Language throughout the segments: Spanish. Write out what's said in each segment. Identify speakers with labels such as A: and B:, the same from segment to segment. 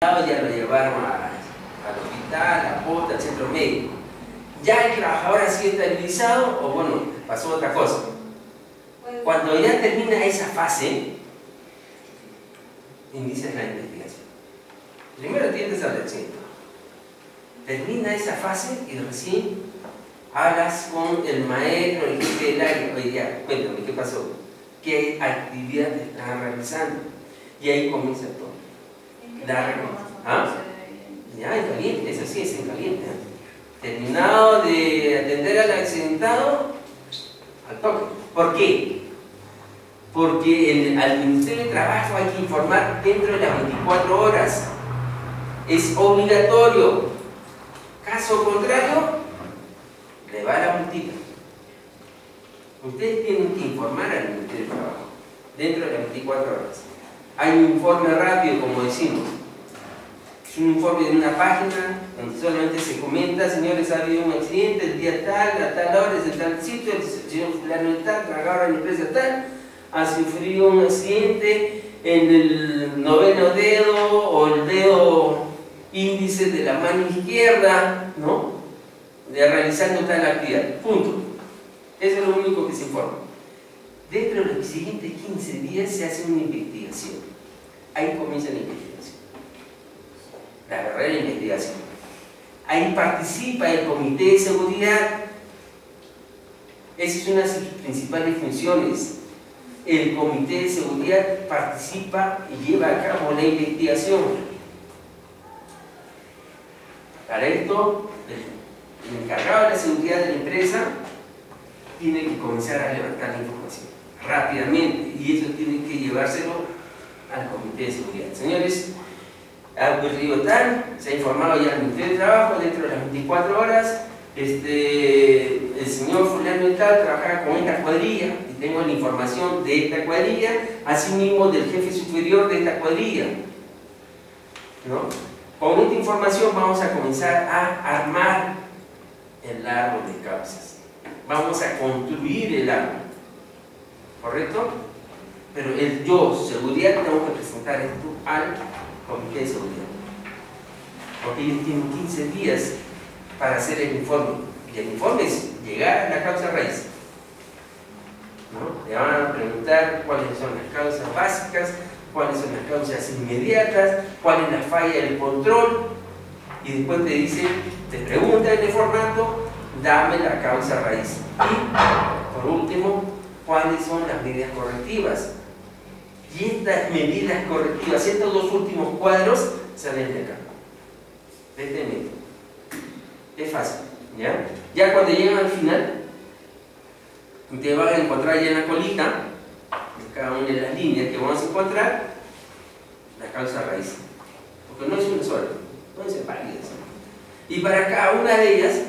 A: Ya lo llevaron al hospital, a posta, al centro médico. Ya el trabajador ha sido estabilizado o bueno, pasó otra cosa. Cuando ya termina esa fase, inicias la investigación. Primero atiendes al accidente. Termina esa fase y recién hablas con el maestro, el jefe del área. Oye, ya, cuéntame, ¿qué pasó? ¿Qué actividades están realizando? Y ahí comienza todo. Ya, en caliente, eso sí es en caliente. Terminado de atender al accidentado, al toque. ¿Por qué? Porque al Ministerio de Trabajo hay que informar dentro de las 24 horas. Es obligatorio. Caso contrario, le va la multita. Ustedes tienen que informar al Ministerio de Trabajo dentro de las 24 horas. Hay un informe rápido, como decimos. Es un informe de una página donde solamente se comenta: señores, ha habido un accidente el día tal, a tal hora, es en tal sitio, el señor fulano de tal, trabajador en la empresa tal, ha sufrido un accidente en el 9º dedo o el dedo índice de la mano izquierda, ¿no? De realizando tal actividad. Punto. Eso es lo único que se informa. Dentro de los siguientes 15 días se hace una investigación. Ahí comienza la investigación. La verdadera investigación. Ahí participa el Comité de Seguridad. Esa es una de sus principales funciones. El Comité de Seguridad participa y lleva a cabo la investigación. Para esto, el encargado de la seguridad de la empresa tiene que comenzar a levantar la información rápidamente, y eso tiene que llevárselo al Comité de Seguridad. Señores, ha ocurrido tal, se ha informado ya al Ministerio de Trabajo dentro de las 24 horas. El señor fulano y tal trabajaba con esta cuadrilla y tengo la información de esta cuadrilla, asimismo del jefe superior de esta cuadrilla, ¿no? Con esta información vamos a comenzar a armar el árbol de causas. Vamos a construir el árbol, ¿correcto? Pero yo, seguridad, tengo que presentar esto al Comité de Seguridad, porque ellos tienen 15 días para hacer el informe, y el informe es llegar a la causa raíz, ¿no? Le van a preguntar cuáles son las causas básicas, cuáles son las causas inmediatas, cuál es la falla del control, y después te pregunta en el formato: dame la causa raíz. Y, por último, cuáles son las medidas correctivas. Y estas medidas correctivas, estos dos últimos cuadros, salen de acá, de este medio. Es fácil, ¿ya? Ya cuando llegan al final, ustedes van a encontrar ya en la colita, de cada una de las líneas que vamos a encontrar, la causa raíz. Porque no es una sola, pueden ser varias. Y para cada una de ellas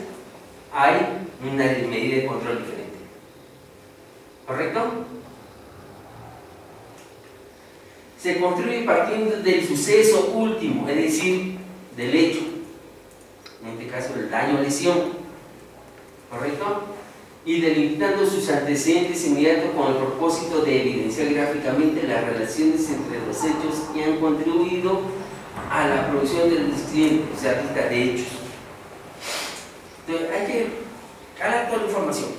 A: hay una medida de control diferente. ¿Correcto? Se construye partiendo del suceso último, es decir, del hecho. En este caso, el daño o lesión. ¿Correcto? Y delimitando sus antecedentes inmediatos con el propósito de evidenciar gráficamente las relaciones entre los hechos que han contribuido a la producción del accidente, o sea, lista de hechos. Entonces, hay que jalar toda la información.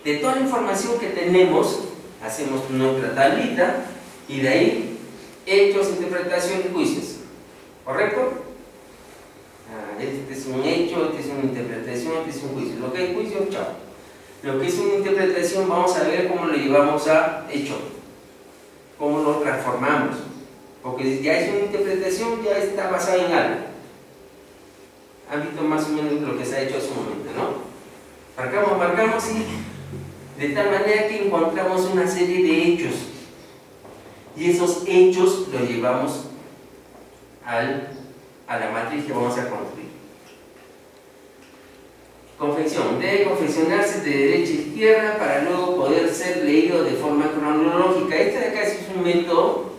A: De toda la información que tenemos, hacemos nuestra tablita y de ahí, hechos, interpretación y juicios. ¿Correcto? Este es un hecho, este es una interpretación, este es un juicio. Lo que es juicio, chao. Lo que es una interpretación, vamos a ver cómo lo llevamos a hecho, cómo lo transformamos, porque ya es una interpretación, ya está basada en algo. Han visto más o menos lo que se ha hecho hace un momento, ¿no? Marcamos y de tal manera que encontramos una serie de hechos, y esos hechos los llevamos a la matriz que vamos a construir. Confección. Debe confeccionarse de derecha a izquierda para luego poder ser leído de forma cronológica. Este de acá es un método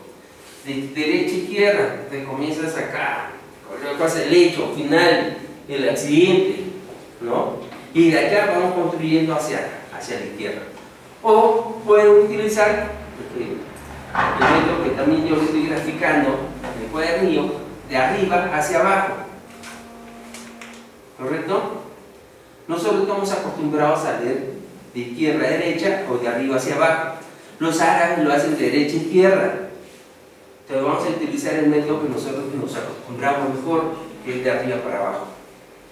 A: de derecha a izquierda. Entonces comienzas acá, colocas el hecho final, el accidente, ¿no? Y de acá vamos construyendo hacia la izquierda. O pueden utilizar el método que también yo lo estoy graficando en el cuadernillo, de arriba hacia abajo. ¿Correcto? Nosotros estamos acostumbrados a leer de izquierda a derecha o de arriba hacia abajo. Los árabes lo hacen de derecha a izquierda. Entonces vamos a utilizar el método que nosotros nos acostumbramos mejor, que es de arriba para abajo.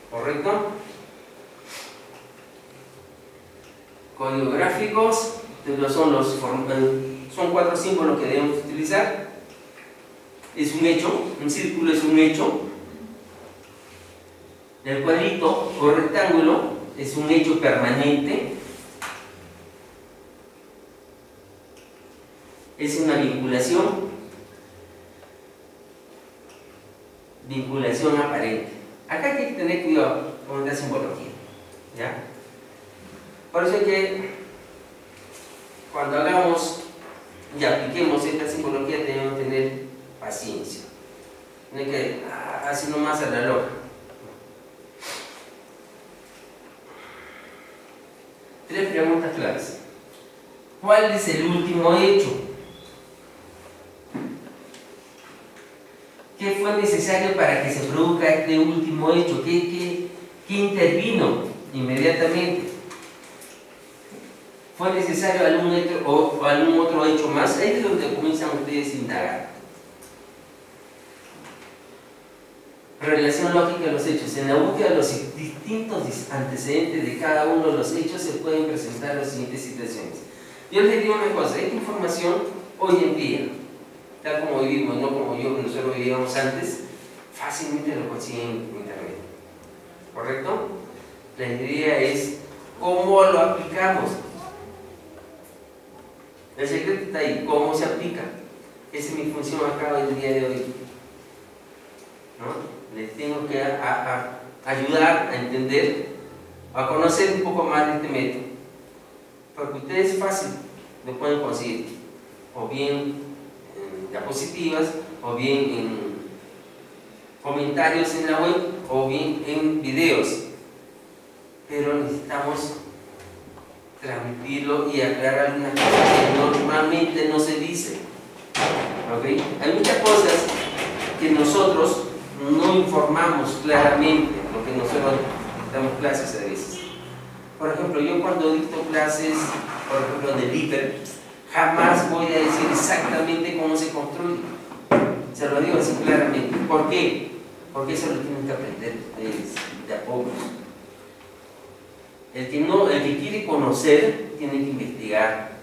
A: ¿Correcto? Códigos gráficos, entonces son 4 símbolos que debemos utilizar. Es un hecho, un círculo es un hecho. El cuadrito o rectángulo es un hecho permanente. Es una vinculación. Vinculación aparente. Acá hay que tener cuidado con esta simbología. ¿Ya? Por eso es que cuando hagamos y apliquemos esta simbología debemos tener paciencia. No hay que así nomás a la loca. Tres preguntas claves. ¿Cuál es el último hecho? ¿Qué fue necesario para que se produzca este último hecho? ¿Qué intervino inmediatamente? ¿Fue necesario algún otro hecho más? Ahí es donde comienzan ustedes a indagar. Relación lógica de los hechos. En la búsqueda de los distintos antecedentes de cada uno de los hechos se pueden presentar las siguientes situaciones. Yo les digo una cosa, esta información hoy en día, tal como vivimos, no como nosotros vivíamos antes, fácilmente lo consiguen en internet. ¿Correcto? La idea es cómo lo aplicamos. El secreto está ahí, cómo se aplica. Esa es mi función acá hoy el día de hoy. ¿No? Les tengo que ayudar a entender, a conocer un poco más de este método. Porque ustedes fácil lo pueden conseguir, o bien en diapositivas, o bien en comentarios en la web, o bien en videos. Pero necesitamos transmitirlo y aclarar algunas cosas que normalmente no se dicen. ¿Okay? Hay muchas cosas que nosotros no informamos claramente, lo que nosotros damos clases a veces. Por ejemplo, yo cuando dicto clases, por ejemplo, de LIPER, jamás voy a decir exactamente cómo se construye. Se lo digo así claramente. ¿Por qué? Porque eso lo tienen que aprender ustedes de a pocos. El que quiere conocer, tiene que investigar.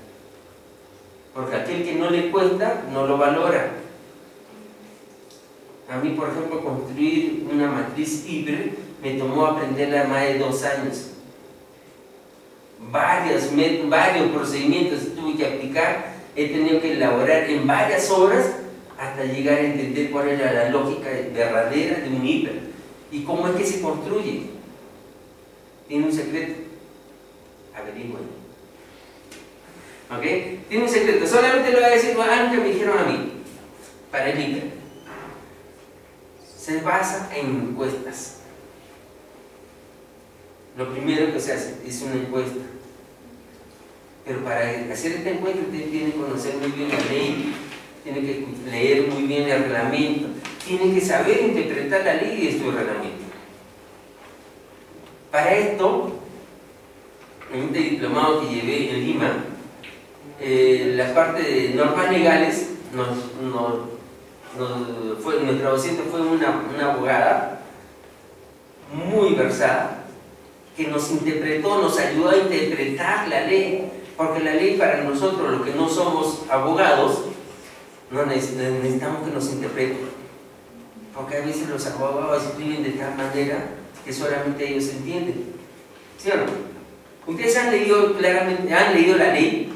A: Porque aquel que no le cuesta, no lo valora. A mí, por ejemplo, construir una matriz Hilbert me tomó aprenderla más de 2 años. Varios procedimientos tuve que aplicar, he tenido que elaborar en varias horas hasta llegar a entender cuál era la lógica verdadera de un Hilbert y cómo es que se construye. Tiene un secreto, averigüen. ¿Ok? Tiene un secreto, solamente lo voy a decir algo que me dijeron a mí, para el Hilbert. Se basa en encuestas. Lo primero que se hace es una encuesta. Pero para hacer esta encuesta usted tiene que conocer muy bien la ley, tiene que leer muy bien el reglamento, tiene que saber interpretar la ley y su reglamento. Para esto, en este diplomado que llevé en Lima, la parte de normas legales nuestra docente fue una abogada muy versada que nos interpretó, nos ayudó a interpretar la ley, porque la ley para nosotros, los que no somos abogados, no necesitamos que nos interpreten, porque a veces los abogados escriben de tal manera que solamente ellos entienden. ¿Sí o no? ¿Ustedes han leído claramente, han leído la ley?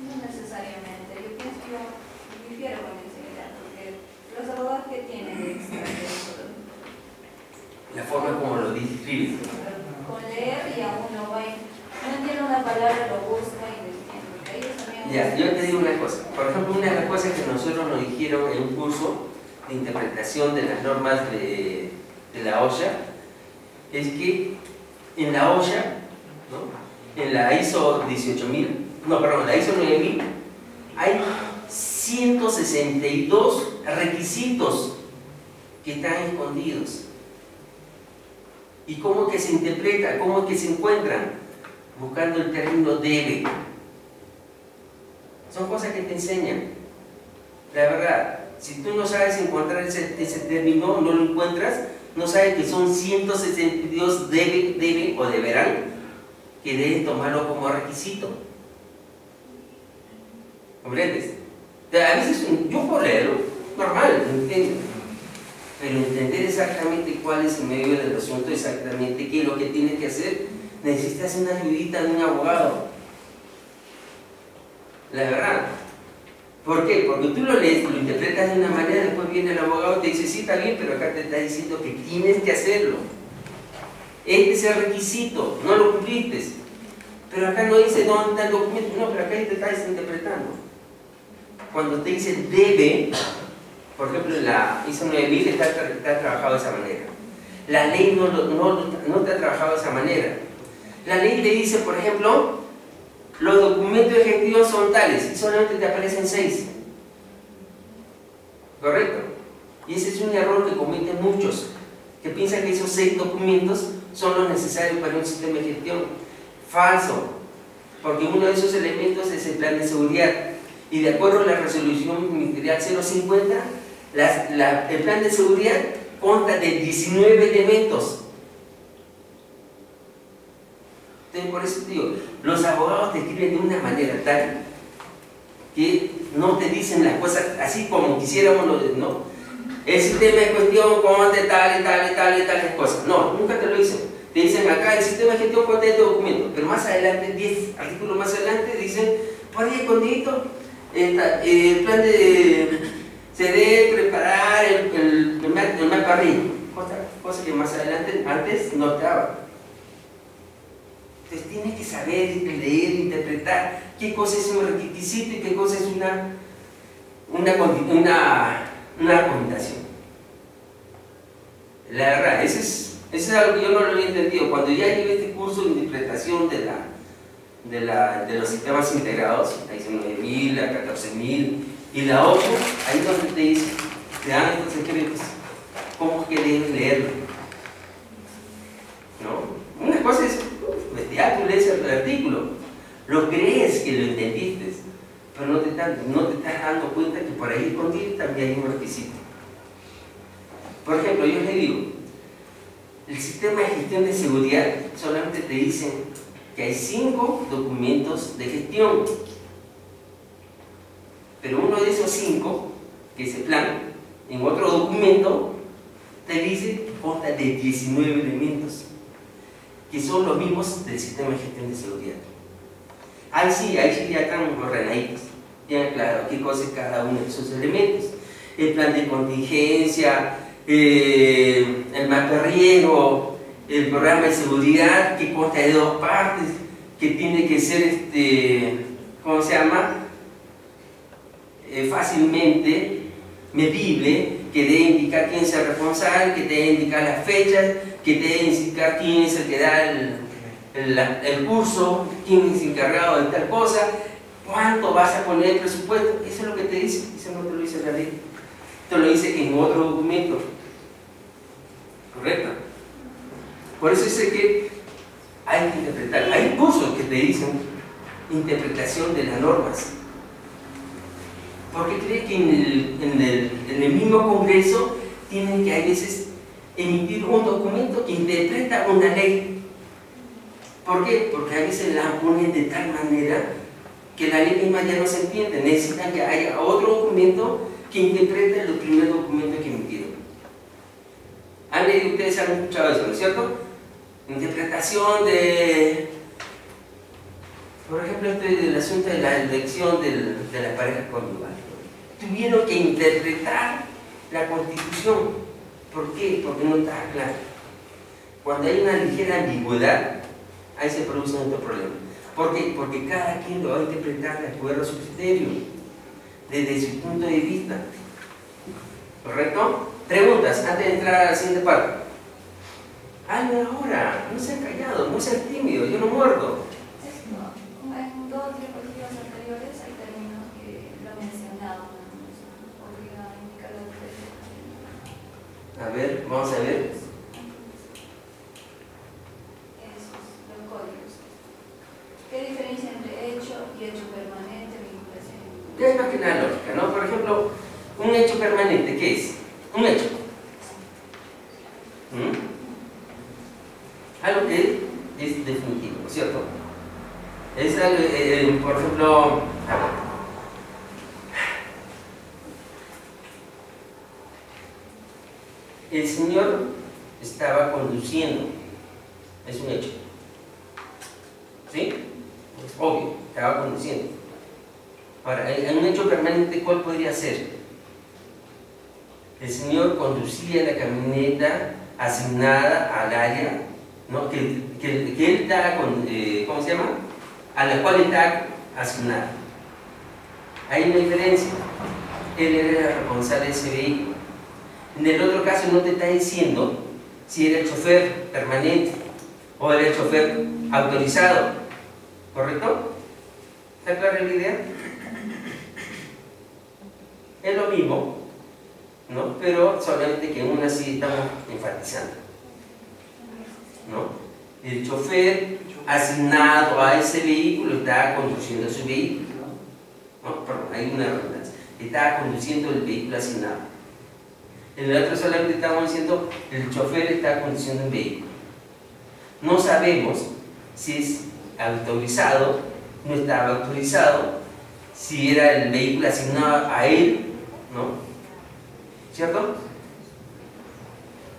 B: No necesariamente, yo difiero con el señor, porque los abogados que tienen de extranjero,
A: La forma como lo describen.
B: con leer y aún no entiende una palabra, lo busca y lo entiende, porque ellos también...
A: Ya, yo te digo una cosa, por ejemplo, una de las cosas que nosotros nos dijeron en un curso de interpretación de las normas de la OSHA es que en la OSHA, ¿no? En la ISO 18000, no, perdón, la ISO 9000 hay 162 requisitos que están escondidos. ¿Y cómo que se interpreta? ¿Cómo que se encuentran? Buscando el término debe. Son cosas que te enseñan. La verdad, si tú no sabes encontrar ese término, no lo encuentras, no sabes que son 162 deben o deberán, que deben tomarlo como requisito. ¿Comprendes? A veces yo puedo leerlo, normal, entiendo. Pero entender exactamente cuál es el medio del asunto, exactamente qué es lo que tienes que hacer, necesitas una ayudita de un abogado. La verdad. ¿Por qué? Porque tú lo lees, lo interpretas de una manera, después viene el abogado y te dice, sí, está bien, pero acá te está diciendo que tienes que hacerlo. Este es el requisito, no lo cumpliste. Pero acá no dice dónde está el documento, no, pero acá te está interpretando. Cuando te dice debe, por ejemplo, en la ISO 9000 está trabajado de esa manera. La ley no está trabajado de esa manera. La ley te dice, por ejemplo, los documentos ejecutivos son tales y solamente te aparecen 6. ¿Correcto? Y ese es un error que cometen muchos, que piensan que esos 6 documentos son los necesarios para un sistema de gestión. Falso, porque uno de esos elementos es el plan de seguridad. Y de acuerdo a la resolución ministerial 050, el plan de seguridad consta de 19 elementos. Entonces, por eso te digo, los abogados te escriben de una manera tal que no te dicen las cosas así como quisiéramos, ¿no? El sistema de cuestión consta tal y tal y tal y tales cosas. No, nunca te lo dicen. Te dicen acá, el sistema de gestión consta de este documento, pero más adelante, 10 artículos más adelante, dicen, por ahí escondido, el plan se debe preparar el mapa RIM, cosa que más adelante, antes no estaba. Entonces tienes que saber leer, interpretar qué cosa es un requisito y qué cosa es una recomendación. La verdad, eso es algo que yo no lo había entendido. Cuando ya llevé este curso de interpretación de los sistemas integrados, la ISO 9000, la 14000 y la 8, ahí es donde te dice, te dan estos secretos, cómo es que debes leerlo. ¿No? Una cosa es, ya tú lees el artículo, lo crees que lo entendiste, pero no te estás dando cuenta que por ahí escondido también hay un requisito. Por ejemplo, yo le digo, el sistema de gestión de seguridad solamente te dice que hay 5 documentos de gestión, pero uno de esos 5, que es el plan, en otro documento te dice que consta de 19 elementos, que son los mismos del sistema de gestión de seguridad. Ahí sí ya están ordenaditos, ya claro qué cosa es cada uno de esos elementos. El plan de contingencia, el mapa de riesgo, el programa de seguridad que consta de 2 partes, que tiene que ser, ¿cómo se llama? Fácilmente medible, que debe indicar quién es el responsable, que debe indicar las fechas, que debe indicar quién es el que da el curso, quién es encargado de tal cosa, cuánto vas a poner el presupuesto. Eso es lo que te dice, eso no te lo dice la ley, te lo dice en otro documento. ¿Correcto? Por eso dice que hay que interpretar. Hay cursos que te dicen interpretación de las normas. Porque cree que en el mismo Congreso tienen que a veces emitir un documento que interpreta una ley. ¿Por qué? Porque a veces la ponen de tal manera que la ley misma ya no se entiende. Necesitan que haya otro documento que interprete el primer documento que emitieron. Ustedes han escuchado eso, ¿no es cierto? Interpretación de, por ejemplo, el asunto de la elección de la pareja conyugal. Tuvieron que interpretar la Constitución. ¿Por qué? Porque no está claro. Cuando hay una ligera ambigüedad, ahí se produce otro problema. ¿Por qué? Porque cada quien lo va a interpretar de acuerdo a su criterio, desde su punto de vista. ¿Correcto? Preguntas antes de entrar a la siguiente parte. Hablen ahora, no sean callados, no sean tímidos, yo no muerdo.
B: En 2 diapositivas anteriores hay términos que lo mencionaban, podría indicar
A: A ver, vamos a ver.
B: Esos, los códigos. ¿Qué diferencia entre hecho y hecho permanente, vinculación?
A: Es más que nada lógica, ¿no? Por ejemplo, un hecho permanente, ¿qué es? Un hecho. Algo que es definitivo, ¿no es cierto? Es algo, por ejemplo, a ver. El Señor estaba conduciendo, es un hecho, ¿sí? Es obvio, estaba conduciendo. Ahora, en un hecho permanente, ¿cuál podría ser? El Señor conducía la camioneta asignada al área, ¿no? que Él está, ¿cómo se llama? A la cual está asignada. Hay una diferencia. Él era el responsable de ese vehículo. En el otro caso no te está diciendo si era el chofer permanente o era el chofer autorizado, ¿correcto? ¿Está clara la idea? Es lo mismo, ¿no? Pero solamente que en una sí estamos enfatizando, ¿no? El chofer asignado a ese vehículo está conduciendo su vehículo, ¿no? Perdón, hay una redundancia. Está conduciendo el vehículo asignado. En el otro solamente estamos diciendo el chofer está conduciendo un vehículo. No sabemos si es autorizado, no estaba autorizado, si era el vehículo asignado a él, ¿no? ¿Cierto?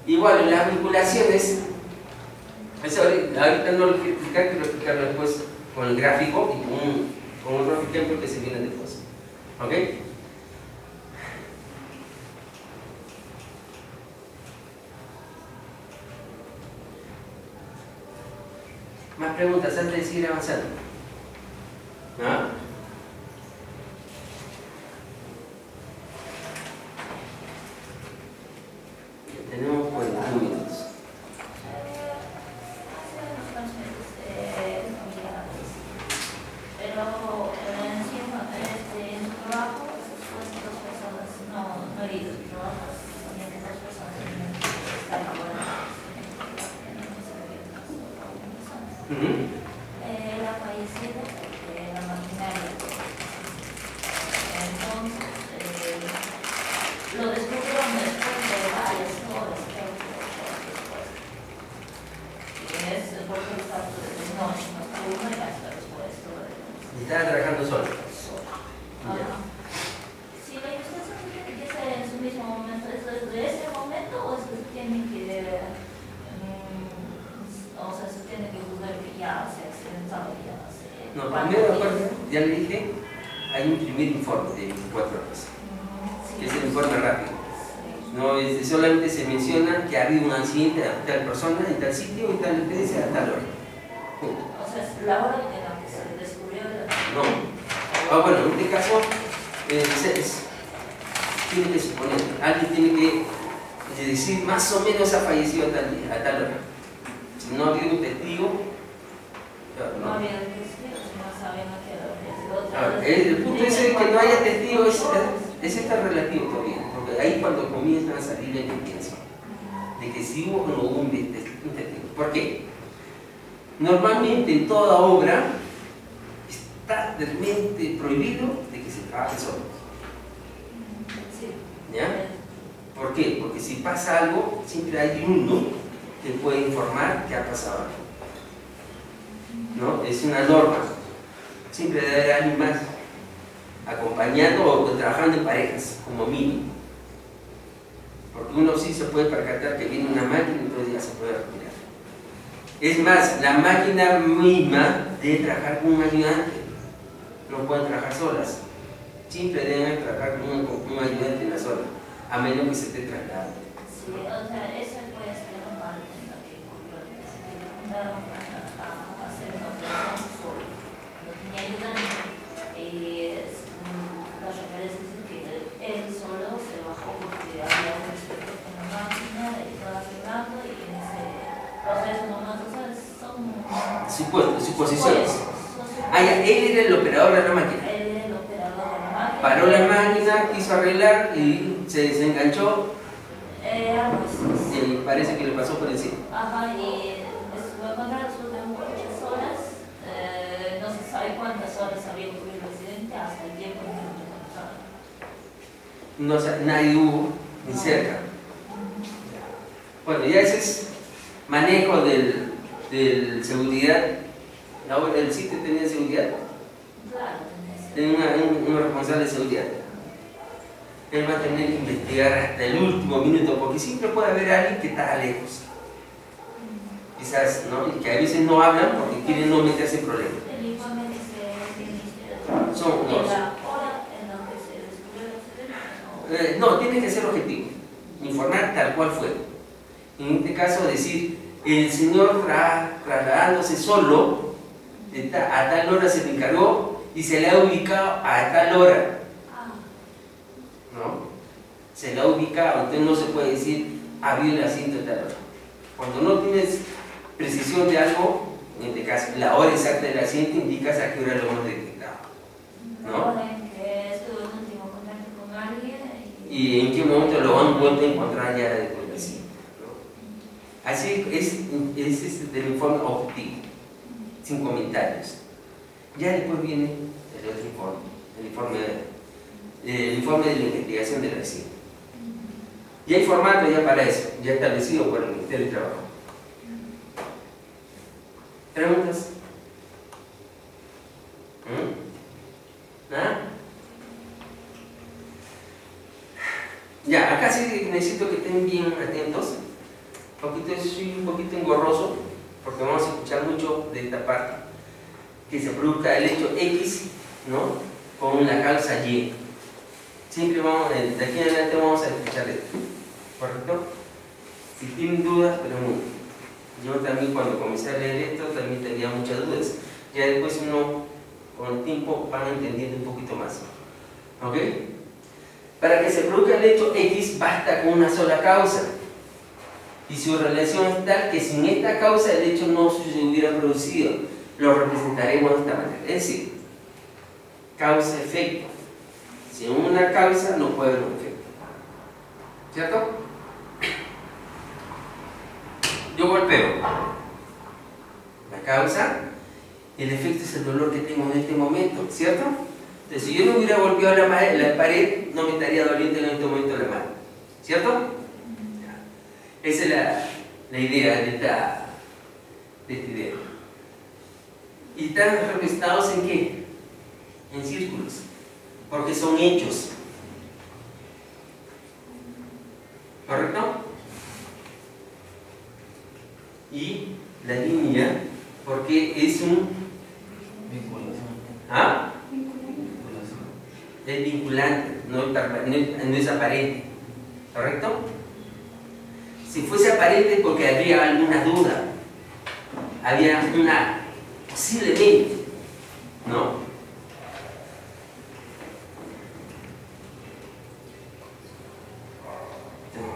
A: Igual en las vinculaciones, eso ahorita no lo quiero explicar, quiero explicarlo después con el gráfico y con otro ejemplo que se viene después. ¿Ok? Más preguntas antes de seguir avanzando. ¿Ah? Tenemos 41 minutos.
C: Pero encima en su trabajo, después dos personas no heridas, también dos personas están laborando. La fallecida de la maquinaria. Entonces, lo descubrieron después de varias horas, después. Y es porque está no estuvo y hasta después.
A: Estaba trabajando solo.
C: Si la investigación tiene que ser en su mismo momento, ¿es desde ese momento o es que se tiene que o sea, se tiene que juzgar que ya se ha accidentado, ya se...
A: No, primero, ya le dije, hay un primer informe de 24 horas, que es el informe rápido. No, solamente se menciona que ha habido un accidente a tal persona en tal sitio, en tal empresa, a tal hora.
C: O sea, es la hora en la que se descubrió el...
A: No. Bueno, en este caso, tiene que suponer, alguien tiene que decir más o menos ha fallecido a tal hora. Si no había un testigo,
C: no había testigos, no sabían a qué hora.
A: El punto es que no haya testigos, es relativo todavía, porque ahí cuando comienzan a salir la evidencia de que si hubo o no hubo un testigo. ¿Por qué? Normalmente en toda obra está realmente prohibido de que se trabaje solo. ¿Ya? ¿Por qué? Porque si pasa algo, siempre hay uno que puede informar que ha pasado algo. ¿No? Es una norma. Siempre debe haber alguien más acompañando o trabajando en parejas, como mínimo. Porque uno sí se puede percatar que viene una máquina y entonces ya se puede retirar. Es más, la máquina misma debe trabajar con un ayudante. No pueden trabajar solas. Siempre deben trabajar con un ayudante en la zona, a menos que se esté trasladando.
C: Sí, o sea, eso puede ser normal en la que ocurrió, que se mandaron a hacer una operación solo. No tenía ayudante y las referencias dicen que él solo se bajó porque había un experto en la máquina y estaba arreglando y en ese proceso nomás, o sea, son
A: suposiciones. Él era el operador de la máquina.
C: Él era el operador de la máquina.
A: Paró la máquina, quiso arreglar y se desenganchó.
C: Algo así.
A: parece que le pasó por encima.
C: Ajá, y estuvo encontrado después de muchas horas, no se sabe cuántas horas había ocurrido el accidente hasta el tiempo en que lo encontraron.
A: No, o sea, nadie hubo ni cerca. Bueno, ya ese es manejo del seguridad. ¿El sitio tenía seguridad?
C: Claro,
A: Tenía un responsable de seguridad. Él va a tener que investigar hasta el último minuto, porque siempre puede haber alguien que está lejos. Quizás, ¿no? Y que a veces no hablan porque quieren no meterse en problemas.
C: el informe que se
A: Son dos.
C: la hora en la que se descubrió el accidente.
A: No, tiene que ser objetivo. Informar tal cual fue. En este caso, decir, el señor trasladándose solo, a tal hora se le encargó y se le ha ubicado a tal hora. ¿No? Se la ha ubicado, entonces no se puede decir abrió el asiento de tal hora. Cuando no tienes precisión de algo, en este caso la hora exacta del asiento, indicas a qué hora lo hemos detectado.
C: La hora en que estuvo en último contacto con alguien
A: y en qué momento lo han vuelto a encontrar ya después del asiento, ¿no? Así es del informe objetivo, sin comentarios. Ya después viene el otro informe, el informe de la investigación del accidente. Ya hay formato ya para eso, ya establecido por el Ministerio de Trabajo. ¿Preguntas? ¿Nada? Ya, acá sí necesito que estén bien atentos. Soy un poquito engorroso porque vamos a escuchar mucho de esta parte. Que se produzca el hecho X, ¿no? Con la causa Y. Siempre vamos, de aquí en adelante vamos a escuchar esto. ¿Correcto? Si tienen dudas, pregunten. Yo también cuando comencé a leer esto también tenía muchas dudas. Ya después uno, con el tiempo, van entendiendo un poquito más. ¿Ok? Para que se produzca el hecho X basta con una sola causa. Y su relación es tal que sin esta causa el hecho no se hubiera producido. Lo representaremos de esta manera. Es decir, causa-efecto. Sin una causa no puede haber un efecto. ¿Cierto? Yo golpeo. La causa, el efecto es el dolor que tengo en este momento, ¿cierto? Entonces, si yo no hubiera golpeado la pared, no me estaría doliendo en este momento la mano, ¿cierto? Esa es la idea de esta idea. ¿Y están representados en qué? En círculos, porque son hechos. ¿Correcto? Y la línea, porque es un... ¿Ah? Es vinculante, no es aparente. ¿Correcto? Si fuese aparente porque habría alguna duda, había una posiblemente, ¿no?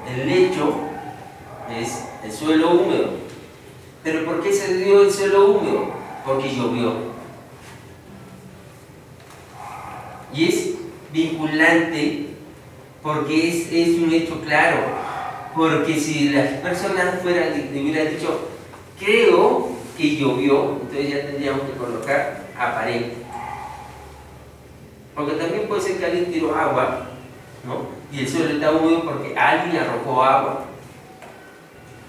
A: El lecho es el suelo húmedo. ¿Pero por qué se dio el suelo húmedo? Porque llovió. Y es vinculante porque es un hecho claro. Porque si las personas le hubieran dicho, creo que llovió, entonces ya tendríamos que colocar aparente. Porque también puede ser que alguien tiró agua, ¿no? Y el suelo está húmedo porque alguien arrojó agua.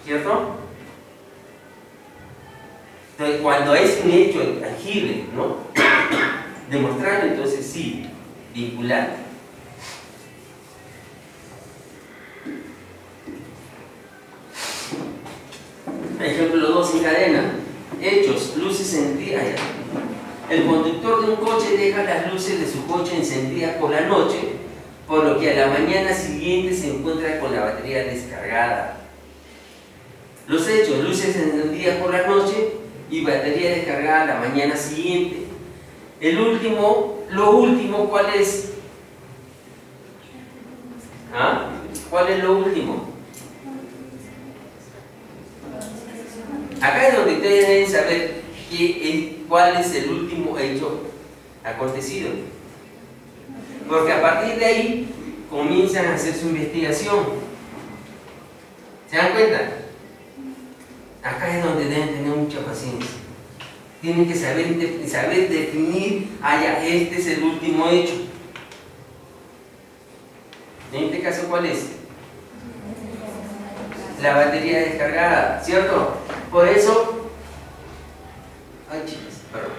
A: ¿Cierto? Entonces, cuando es un hecho tangible, ¿no? Demostrarlo, entonces sí, vinculante. Ejemplo 2 en cadena. Hechos, luces encendidas. El conductor de un coche deja las luces de su coche encendidas por la noche, por lo que a la mañana siguiente se encuentra con la batería descargada. Los hechos, luces encendidas por la noche y batería descargada a la mañana siguiente. Lo último, ¿cuál es? ¿Ah? ¿Cuál es lo último? Acá es donde ustedes deben saber cuál es el último hecho acontecido. Porque a partir de ahí comienzan a hacer su investigación. ¿Se dan cuenta? Acá es donde deben tener mucha paciencia. Tienen que saber definir, ya, este es el último hecho. En este caso, ¿cuál es? La batería descargada, ¿cierto? Por eso, ay chicas, perdón.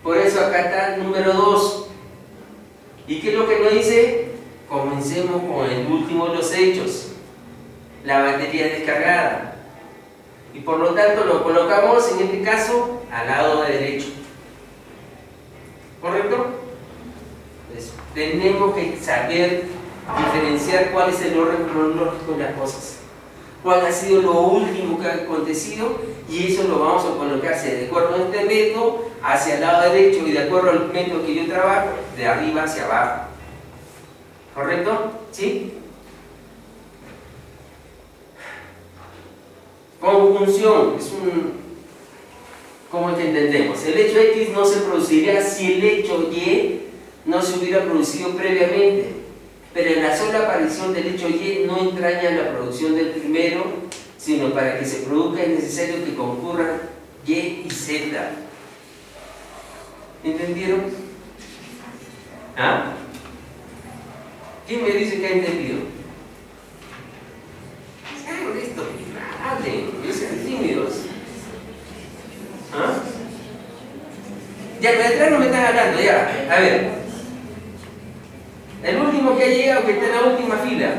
A: Por eso acá está el número 2. ¿Y qué es lo que nos dice? Comencemos con el último de los hechos, la batería descargada. Y por lo tanto lo colocamos en este caso al lado derecho. ¿Correcto? Pues tenemos que saber diferenciar cuál es el orden cronológico de las cosas, cuál ha sido lo último que ha acontecido, y eso lo vamos a colocar de acuerdo a este método hacia el lado derecho y de acuerdo al método que yo trabajo de arriba hacia abajo. ¿Correcto? ¿Sí? Conjunción es ¿cómo que entendemos? El hecho X no se produciría si el hecho Y no se hubiera producido previamente, pero en la sola aparición del hecho Y no entraña la producción del primero, sino para que se produzca es necesario que concurran Y y Z. ¿Entendieron? ¿Ah? ¿Quién me dice que ha entendido? Algo de esto, hablen, no sean tímidos. ¿Ah? Ya, de atrás no me están hablando, ya. A ver. El último que ha llegado, que está en la última fila.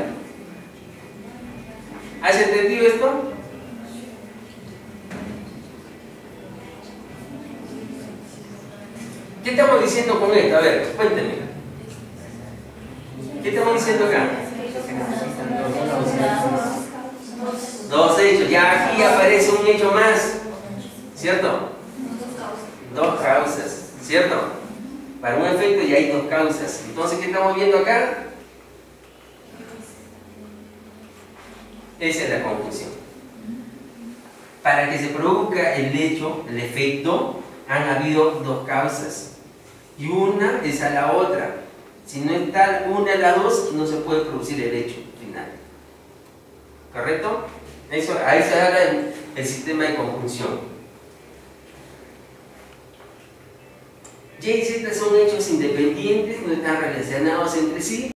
A: ¿Has entendido esto? ¿Qué estamos diciendo con esto? A ver, cuéntenme. ¿Qué estamos diciendo acá? Dos hechos. Ya aquí aparece un hecho más. ¿Cierto? Dos causas. ¿Cierto? Para un efecto ya hay dos causas. Entonces, ¿qué estamos viendo acá? Esa es la conclusión. Para que se produzca el hecho, el efecto, han habido dos causas. Y una es a la otra. Si no está una a la dos, no se puede producir el hecho final. ¿Correcto? Ahí se habla el sistema de conjunción. Y y Z son hechos independientes, no están relacionados entre sí.